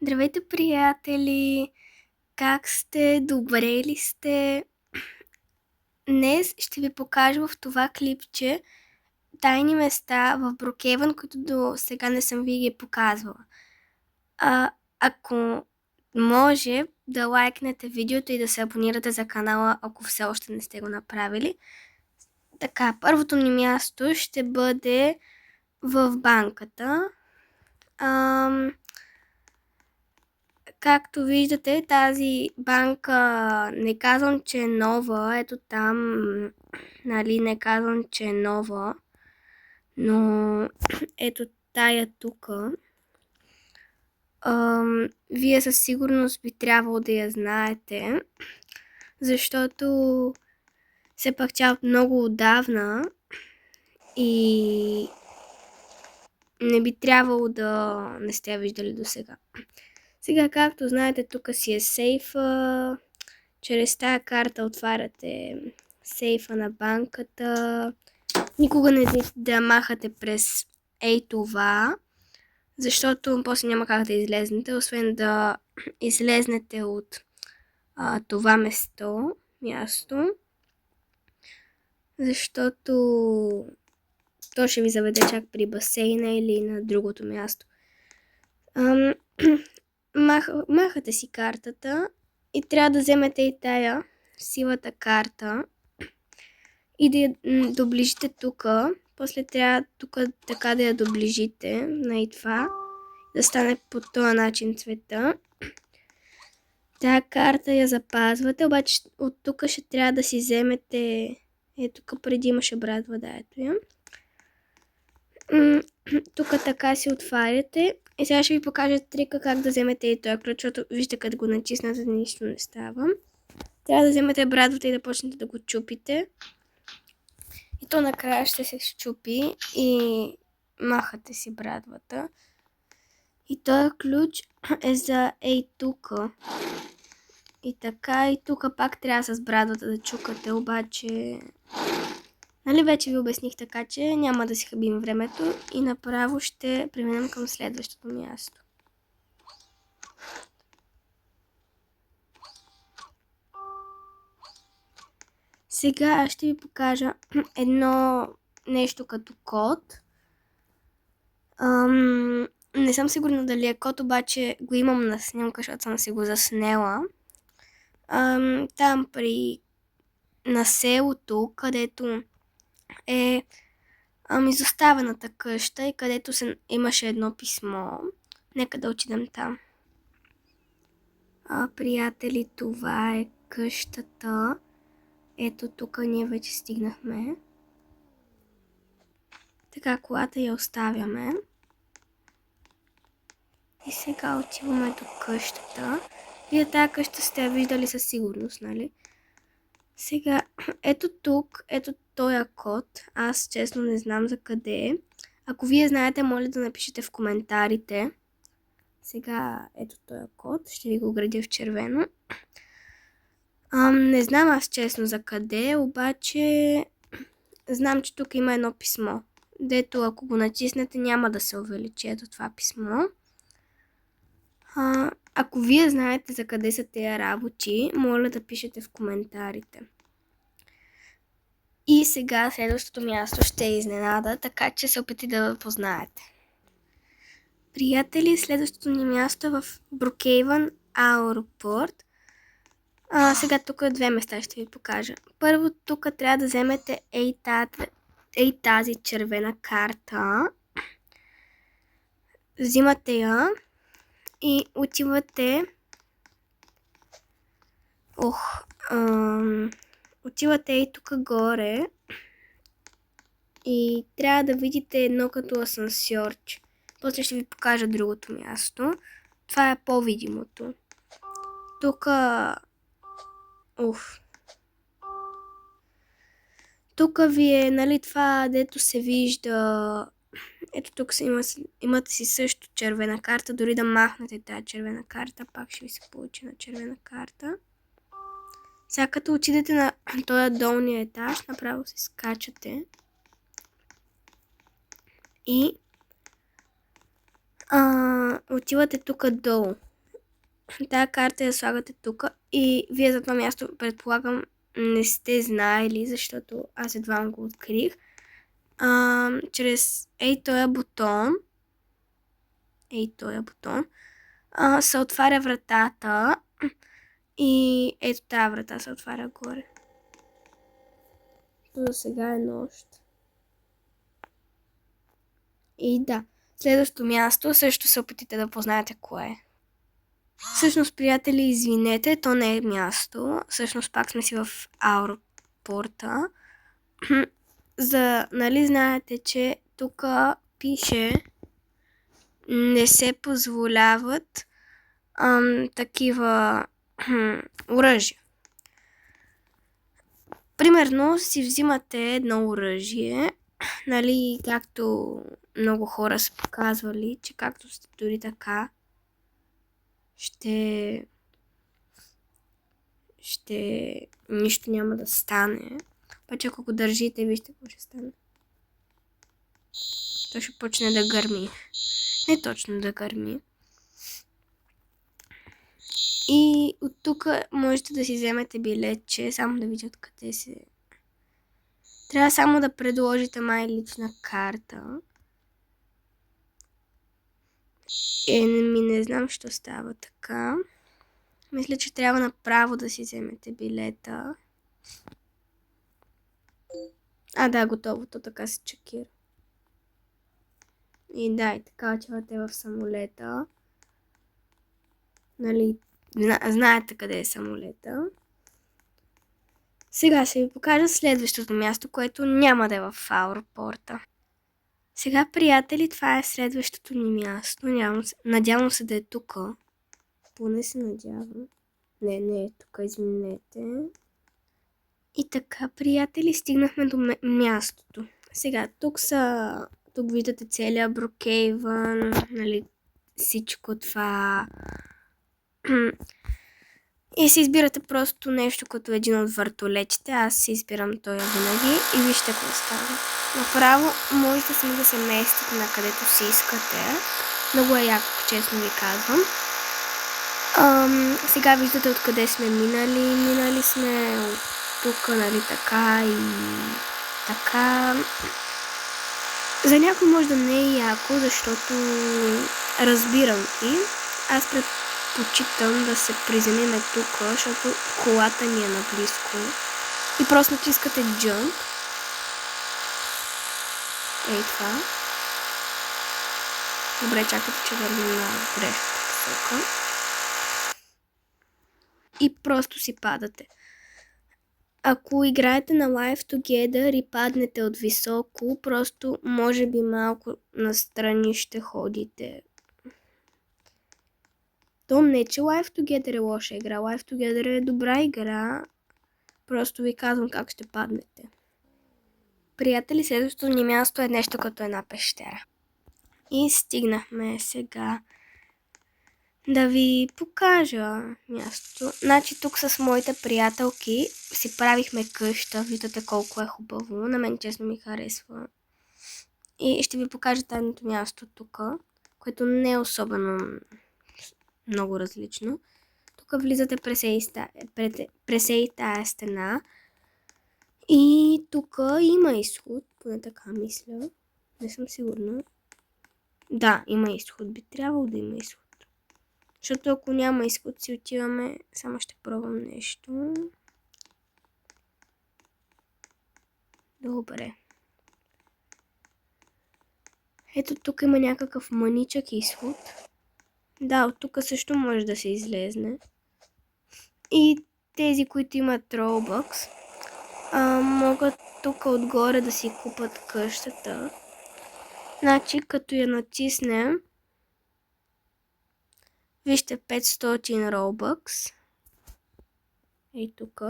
Здравейте, приятели! Как сте? Добре ли сте? Днес ще ви покажа в това клипче тайни места в Брокейвън, които до сега не съм ви ги показвала. Ако може да лайкнете видеото и да се абонирате за канала, ако все още не сте го направили. Така, първото ни място ще бъде в банката. Както виждате, тази банка не казвам, че е нова. Ето там, нали, не казвам, че е нова. Но ето тая тука. Вие със сигурност би трябвало да я знаете, защото все пак тя от много отдавна и не би трябвало да не сте я виждали до сега. Сега, както знаете, тук си е сейфа. Чрез тая карта отваряте сейфа на банката. Никога не да махате през това, защото после няма как да излезнете, освен да излезнете от това място, защото то ще ви заведе чак при басейна или на другото място. Махате си картата и трябва да вземете и тая сивата карта и да я доближите тук. После трябва тук така да я доближите на и това, да стане по този начин цвета. Тая карта я запазвате, обаче от тук ще трябва да си вземете, тук преди имаше брат вода, ето я. Тук така си отваряте и сега ще ви покажа трика как да вземете и този ключ, защото вижте като го натиснете, нищо не става. Трябва да вземете брадвата и да почнете да го чупите. И то накрая ще се щупи и махате си брадвата. И този ключ е за тука. И така, и тук пак трябва с брадвата да чукате, обаче... Нали вече ви обясних, така че няма да си хабим времето и направо ще преминем към следващото място. Сега ще ви покажа едно нещо като код. Не съм сигурна дали е код, обаче го имам на снимка, защото съм си го заснела. Там на селото, където е изоставената къща и където имаше едно писмо. Нека да отидем там. Приятели, това е къщата. Ето тук ние вече стигнахме. Така, колата я оставяме. И сега отиваме до къщата. Вие тази къща сте я виждали със сигурност, нали? Сега, ето тук, ето този код. Аз честно не знам за къде е. Ако вие знаете, моля да напишете в коментарите. Сега, ето този код. Ще ви го градя в червено. Не знам аз честно за къде, обаче знам, че тук има едно писмо. Дето ако го натиснете, няма да се увеличи ето това писмо. Ако вие знаете за къде са тези работи, моля да пишете в коментарите. И сега следващото място ще е изненада, така че се опитайте да познаете. Приятели, следващото ни място е в Брокейвън аеропорт. Сега тук две места ще ви покажа. Първо тук трябва да вземете тази червена карта. Взимате я и отивате... Отивате и тук горе и трябва да видите едно като асансьорче. После ще ви покажа другото място. Това е по-видимото. Тук... Тук ви е, нали, това, дето се вижда... Ето тук имате си също червена карта. Дори да махнете тази червена карта, пак ще ви се получи на червена карта. Сега като отидете на този долния етаж, направо се скачате. И отивате тук долу. Тая карта я слагате тук и вие за това място, предполагам, не сте знаели, защото аз едва го открих. Чрез този бутон се отваря вратата и ето тази врата се отваря горе. За сега е нощ. И да, следващото място също се опитайте да познаете кое е. Всъщност, приятели, извинете, то не е място. Всъщност пак сме си в аеропорта. Нали знаете, че тук пише не се позволяват такива оръжия. Примерно си взимате едно оръжие, нали, както много хора са показвали, че както сте дори така, нищо няма да стане. Обаче ако го държите, вижте какво ще стане. То ще почне да гърми. Не точно да гърми. И от тук можете да си вземете билетче, само да видя откъде се... Трябва само да предложите май лична карта. Не знам, що става така. Мисля, че трябва направо да си вземете билета. Да, готово, то така се чекира. И да, и така отивате в самолета. Нали, знаете къде е самолета. Сега ще ви покажа следващото място, което няма да е в аеропорта. Сега, приятели, това е следващото ни място. Надявам се да е тук. Поне се надявам. Не е тук, извинете. И така, приятели, стигнахме до мястото. Сега, тук виждате целия Брукейвън, нали, всичко това. И си избирате просто нещо като един от въртолетите. Аз си избирам този винаги и вижте какво става. Направо можете сами да се местите на където си искате. Много е яко, честно ви казвам. Сега виждате откъде сме минали. Минали сме от тук, нали, така и така. За някой може да не е яко, защото разбирам ги. Аз предпочитам да се приземиме тук, защото колата ни е наблизко. И просто натискате jump. Ей това. Добре, чакайте, че вървим на грешната посока. И просто си падате. Ако играете на Life Together и паднете от високо, просто може би малко настрани ще ходите. То не, че Life Together е лоша игра. Life Together е добра игра. Просто ви казвам как ще паднете. Приятели, следващото ни място е нещо като една пещера. И стигнахме сега да ви покажа мястото. Значи тук с моите приятелки си правихме къща. Виждате колко е хубаво. На мен честно ми харесва. И ще ви покажа тайното място тук, което не е особено много различно. Тук влизате през тая стена. И тук има изход, поне така мисля. Не съм сигурна. Да, има изход. Би трябвало да има изход. Защото ако няма изход, си отиваме. Само ще пробвам нещо. Добре. Ето тук има някакъв мъничък изход. Да, от тук също може да се излезне. И тези, които имат Robux, могат тук отгоре да си купат къщата. Значи, като я натиснем, вижте 500 Robux. Ей тук.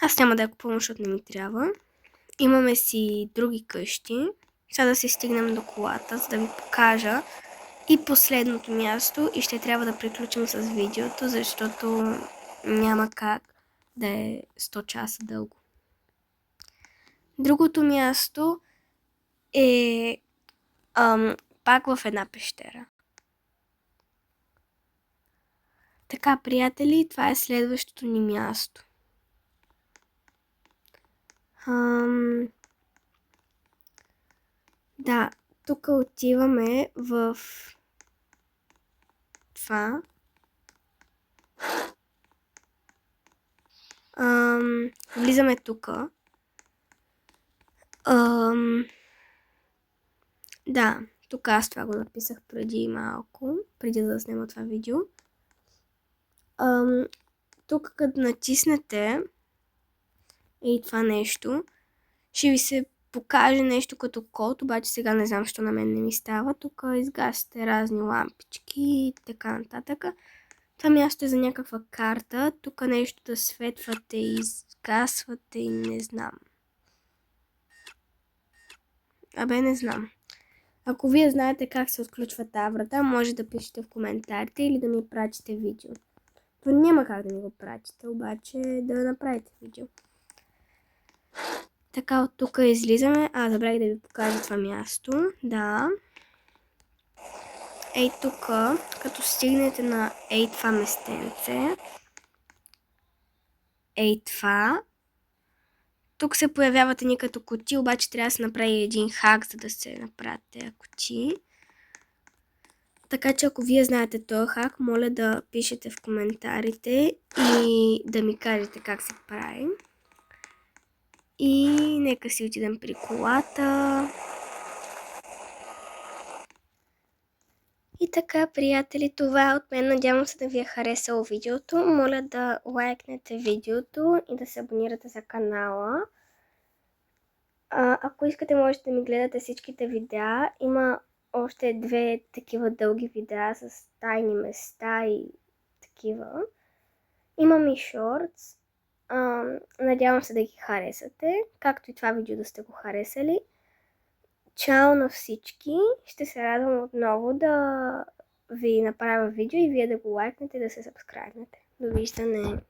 Аз няма да я купувам, защото не ми трябва. Имаме си други къщи. Сега да си стигнем до колата, за да ви покажа и последното място. И ще трябва да приключим с видеото, защото няма как да е 100 часа дълго. Другото място е пак в една пещера. Така, приятели, това е следващото ни място. Да, тук отиваме в това. Влизаме тук. Да, тук аз това го написах преди малко, преди да снимам това видео. Тук като натиснете и това нещо, ще ви се покаже нещо като код, обаче сега не знам, защо на мен не ми става. Тук изгасите разни лампички и така нататък. Това място е за някаква карта. Тук нещо да светвате и изгасвате и не знам. Не знам. Ако вие знаете как се отключва тази врата, може да пишете в коментарите или да ми пратите видео. То няма как да ми го пратите, обаче да направите видео. Така, от тук излизаме. Забравих да ви покажа това място. Да. Ей тук, като стигнете на това местенце. Това. Тук се появяват ни като кутии, обаче трябва да се направи един хак, за да се направят тези кутии. Така че ако вие знаете този хак, моля да пишете в коментарите и да ми кажете как се прави. И нека си отидем при колата. И така, приятели, това е от мен. Надявам се да ви е харесало видеото. Моля да лайкнете видеото и да се абонирате за канала. Ако искате, можете да ми гледате всичките видеа. Има още 2 такива дълги видеа с тайни места и такива. Имам и шортс. Надявам се да ги харесате, както и това видео да сте го харесали. Чао на всички! Ще се радвам отново да ви направя видео и вие да го лайкнете и да се сабскрайбнете. Довиждане!